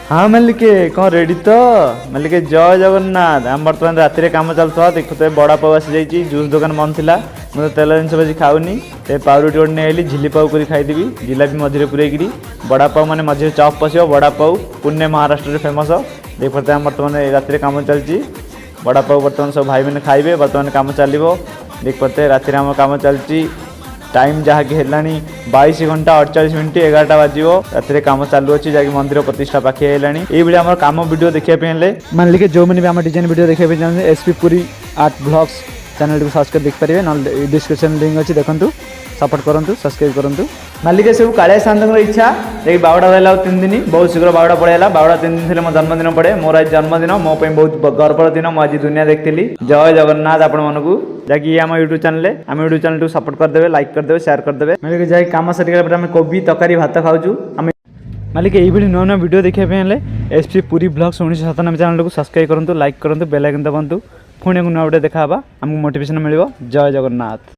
हाँ मल्लिके कौन रेडी तो मल्लिके जय जगन्नाथ। आम बर्तमान राति कम चलता देखुए बड़ा पाव आसी जाइए जूस दुकान बंद था मुझे तेल जिन बजी खाऊनी पाउरुटी गोटे नहीं आई झिली पाव कर खाईदेवी जिलापी मझे पूरेकरी बड़ा पाव मैंने मझे चप पशो बड़ा पाव पुणे महाराष्ट्र फेमस देख पाते हैं बर्तमान राति कम चलती बड़ा पाव बर्तमान सब भाई मैंने खाइबे बर्तमान कम चलो देख पाते राति आम कम चलती टाइम जहाँ कि 22 घंटा 48 मिनट 11टा बाजियो राति कम चालू अच्छी जहाँकि मंदिर प्रतिष्ठा पाखे आइलानी ये आम कम वीडियो देखापी मान लिखे जो मैंने भी आम डिजाइन वीडियो देखा चाहते SP Puri art blogs channel को सर्च कर देखिपारे ना डिस्क्रिप्शन लिंक अच्छी देखूँ सपोर्ट करूँ सब्सक्राइब करूँ मालिक सब कालिया साधक इच्छा देखिए बावड़ा रहा 3 दिन बहुत शीघ्र बावड़ा पड़ेगा बावड़ा 3 दिन थे मो जन्मदिन पड़े मोर आज जन्मदिन मो बहुत गर्वर दिन मुझे दुनिया देखी जय जगन्नाथ आपण मानू जहाँकि आम यूट्यूब चैनल को सपोर्ट करदे लाइक करदे शेयर करदे मालिक जहाँ कम सर कोबी तकारी भात खाऊँ मालिक ये नुआ नुआ वीडियो देखा एसपी पुरी ब्लॉग्स 1997 चैनल को सब्सक्राइब करूँ लाइक करूँ बेल आइकन दबातु पुणी नुआ वीडियो देखा आमको मोटिवेशन मिल जय जगन्नाथ।